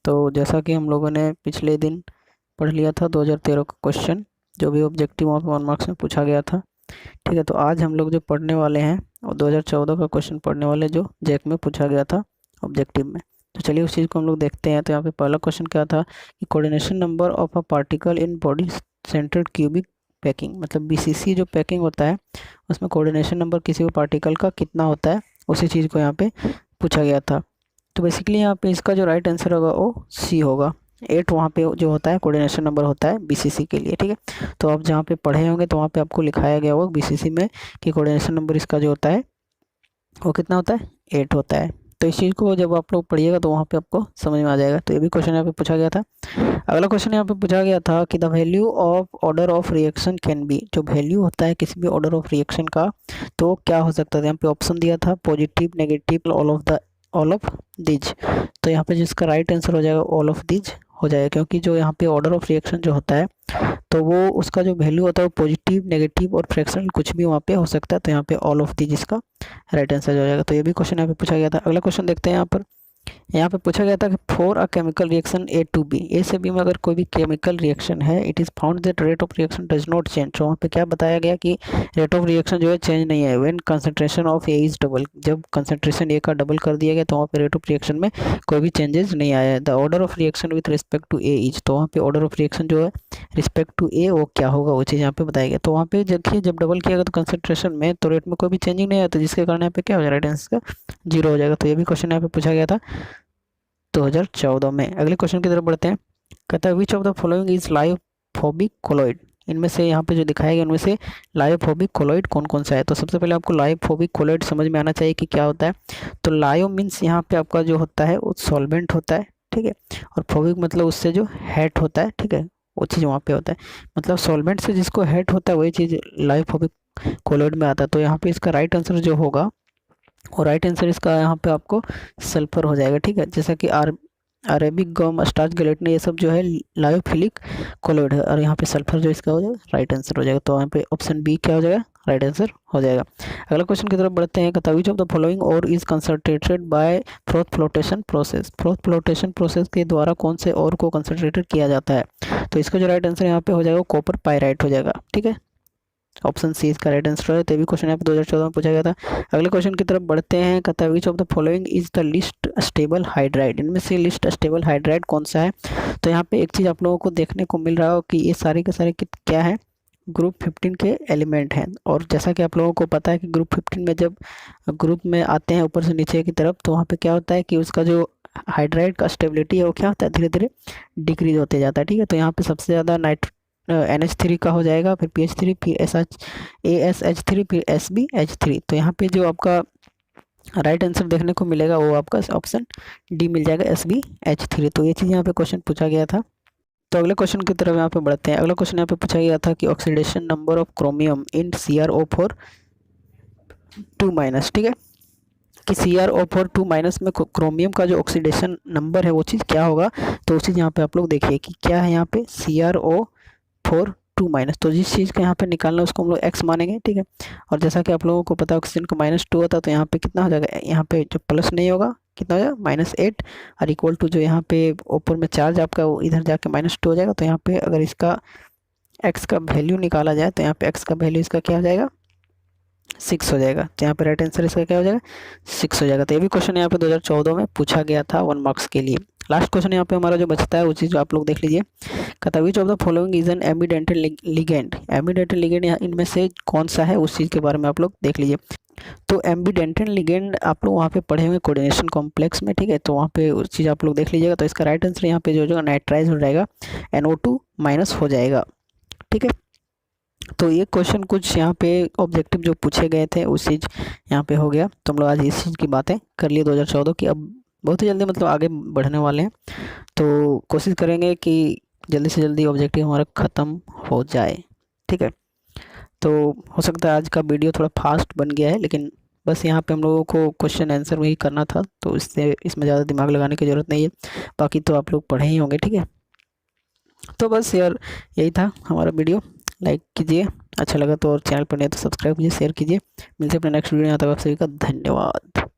तो जैसा कि हम लोगों ने पिछले दिन पढ़ लिया था 2013 का क्वेश्चन, जो भी ऑब्जेक्टिव वहाँ पे 1 मार्क्स में पूछा गया था। ठीक है, तो आज हम लोग जो पढ़ने वाले हैं वो 2014 का क्वेश्चन पढ़ने वाले, जो जैक में पूछा गया था ऑब्जेक्टिव में। तो चलिए उस चीज़ को हम लोग देखते हैं। तो यहाँ पे पहला क्वेश्चन क्या था कि coordination number of a particle in body centred cubic packing, मतलब बीसीसी जो पैकिंग होता है उसमें कोऑर्डिनेशन नंबर किसी भी पार्टिकल का कितना होता है, उसी चीज़ को यहाँ पे पूछा गया था। तो बेसिकली यहाँ पे इसका जो राइट आंसर होगा वो सी होगा। 8 वहाँ पे जो होता है कोऑर्डिनेशन नंबर होता है बीसीसी के लिए। ठीक है, तो आप जहाँ पे पढ़े होंगे तो वहाँ पे आपको लिखाया गया होगा बीसीसी में कि कोऑर्डिनेशन नंबर इसका जो होता है वो कितना होता है, 8 होता है। तो इस चीज़ को जब आप लोग पढ़िएगा तो वहाँ पे आपको समझ में आ जाएगा। तो ये भी क्वेश्चन यहाँ पे पूछा गया था। अगला क्वेश्चन यहाँ पे पूछा गया था कि the value of order of reaction can be, जो वैल्यू होता है किसी भी ऑर्डर ऑफ रिएक्शन का तो क्या हो सकता है। यहाँ पे ऑप्शन दिया था positive, negative, all of these. तो यहाँ पे जिसका राइट आंसर हो जाएगा ऑल ऑफ दिज हो जाएगा, क्योंकि जो यहाँ पे ऑर्डर ऑफ रिएक्शन जो होता है तो वो उसका जो वैल्यू होता है वो पॉजिटिव, नेगेटिव और फ्रैक्शनल कुछ भी वहाँ पे हो सकता है। तो यहाँ पे ऑल ऑफ दिज इसका राइट आंसर हो जाएगा। तो ये भी क्वेश्चन यहाँ पे पूछा गया था। अगला क्वेश्चन देखते हैं। यहाँ पे पूछा गया था कि for a chemical reaction A to B, A से बी में अगर कोई भी केमिकल रिएक्शन है, it is found that rate of reaction does not change. तो वहाँ पे क्या बताया गया कि रेट ऑफ रिएक्शन जो है चेंज नहीं है when concentration of A is double, जब कंसंट्रेशन ए का डबल कर दिया गया तो वहाँ पे रेट ऑफ रिएक्शन में कोई भी चेंजेस नहीं आया है। The order of reaction with respect to A is, तो वहाँ पे ऑर्डर ऑफ रिएक्शन जो है रिस्पेक्ट टू ए वो क्या होगा वो चीज़ यहाँ पे बताया गया। तो वहाँ पे देखिए जब डबल किया गया तो कंसंट्रेशन में तो रेट में कोई भी चेंजिंग नहीं आया, तो जिसके कारण यहाँ पे क्या हो जाएगा, राइट आंसर का 0 हो जाएगा। तो ये भी क्वेश्चन यहाँ पे पूछा गया था 2014 में। अगले क्वेश्चन की तरफ बढ़ते हैं। कहता है which of the following is lyophobic colloid, इनमें से यहाँ पे जो दिखाया गया उनमें से लायोफोबिक कोलॉइड कौन कौन सा है। तो सबसे पहले आपको लायोफोबिक कोलॉइड समझ में आना चाहिए कि क्या होता है। तो लायो मीन्स यहाँ पे आपका जो होता है वो सॉल्वेंट होता है, ठीक है, और फोबिक मतलब उससे जो हेट होता है, ठीक है, वो चीज़ वहाँ पे होता है। मतलब सॉल्वेंट से जिसको हेट होता है वही चीज़ लायोफोबिक कोलॉइड में आता है। तो यहाँ पे इसका राइट आंसर जो होगा और राइट आंसर इसका यहाँ पे आपको सल्फर हो जाएगा। ठीक है, जैसा कि अरेबिक गम, स्टार्च, गेलेटिन, ये सब जो है लायोफिलिक कोलॉइड है, और यहाँ पे सल्फर जो इसका हो जाएगा राइट आंसर हो जाएगा। तो यहाँ पे ऑप्शन बी क्या हो जाएगा, राइट आंसर हो जाएगा। अगला क्वेश्चन की तरफ बढ़ते हैं। कहता है which of the following ore is concentrated by froth flotation process, froth flotation process के द्वारा कौन से और को कंसंट्रेटेड किया जाता है। तो इसका जो राइट आंसर यहाँ पे हो जाएगा कॉपर पायराइट हो जाएगा। ठीक है, ऑप्शन सी इसका राइट आंसर है। तो भी क्वेश्चन यहाँ पे 2014 में पूछा गया था। अगले क्वेश्चन की तरफ बढ़ते हैं। कहता है which of the following is the list stable hydride, इनमें से लिस्ट स्टेबल हाइड्राइड कौन सा है। तो यहाँ पे एक चीज़ आप लोगों को देखने को मिल रहा हो कि ये सारे के सारे क्या है, ग्रुप 15 के एलिमेंट हैं। और जैसा कि आप लोगों को पता है कि ग्रुप 15 में जब ग्रुप में आते हैं ऊपर से नीचे की तरफ, तो वहाँ पे क्या होता है कि उसका जो हाइड्राइड का स्टेबिलिटी है वो क्या होता है, धीरे धीरे डिक्रीज होते जाता है। ठीक है, तो यहाँ पे सबसे ज़्यादा NH3 का हो जाएगा, फिर PH3, फिर ASH3, फिर SbH3। तो यहाँ पे जो आपका राइट आंसर देखने को मिलेगा वो आपका ऑप्शन डी मिल जाएगा, SbH3। तो ये चीज़ यहाँ पे क्वेश्चन पूछा गया था। तो अगले क्वेश्चन की तरफ यहाँ पे बढ़ते हैं। अगला क्वेश्चन यहाँ पे पूछा गया था कि oxidation number of chromium in CrO4 2-, ठीक है, कि CrO4 2- में क्रोमियम का जो ऑक्सीडेशन नंबर है वो चीज़ क्या होगा। तो उस चीज़ यहाँ पे आप लोग देखिए कि क्या है यहाँ पे CrO4 2-, तो जिस चीज़ का यहाँ पे निकालना है उसको हम लोग x मानेंगे। ठीक है, और जैसा कि आप लोगों को पता है ऑक्सीजन का -2 होता है, तो यहाँ पे कितना हो जाएगा, यहाँ पे जो प्लस नहीं होगा कितना हो जाएगा -8, और इक्वल टू जो यहाँ पे ऊपर में चार्ज आपका वो इधर जाके -2 हो जाएगा। तो यहाँ पे अगर इसका x का वैल्यू निकाला जाए तो यहाँ पे x का वैल्यू इसका क्या हो जाएगा, 6 हो जाएगा। तो यहाँ पे राइट आंसर इसका क्या हो जाएगा, 6 हो जाएगा। तो ये भी क्वेश्चन यहाँ पे 2014 में पूछा गया था 1 मार्क्स के लिए। लास्ट क्वेश्चन यहाँ पे हमारा जो बचता है वो चीज़ आप लोग देख लीजिए। कहता है which of the following is an ambidentate ligand, ambidentate ligand इनमें से कौन सा है उस चीज़ के बारे में आप लोग देख लीजिए। तो एम्बीडेंटल लिगेंड आप लोग वहाँ पे पढ़े हुए कोऑर्डिनेशन कॉम्प्लेक्स में, ठीक है, तो वहाँ पे उस चीज़ आप लोग देख लीजिएगा। तो इसका राइट आंसर यहाँ पे जो होगा नाइट्राइज हो जाएगा, NO2- हो जाएगा। ठीक है, तो ये क्वेश्चन कुछ यहाँ पे ऑब्जेक्टिव जो पूछे गए थे उस चीज़ यहाँ पे हो गया। तो हम लोग आज इस चीज़ की बातें कर लिए 2014 की। अब बहुत ही जल्दी मतलब आगे बढ़ने वाले हैं, तो कोशिश करेंगे कि जल्दी से जल्दी ऑब्जेक्टिव हमारा ख़त्म हो जाए। ठीक है, तो हो सकता है आज का वीडियो थोड़ा फास्ट बन गया है, लेकिन बस यहाँ पे हम लोगों को क्वेश्चन आंसर वही करना था, तो इसमें ज़्यादा दिमाग लगाने की ज़रूरत नहीं है। बाकी तो आप लोग पढ़े ही होंगे। ठीक है, तो बस यार यही था हमारा वीडियो। लाइक कीजिए, अच्छा लगा तो, और चैनल पर नहीं तो सब्सक्राइब कीजिए, शेयर कीजिए। मिलते हैं अपने नेक्स्ट वीडियो। यहाँ तक आप सभी का धन्यवाद।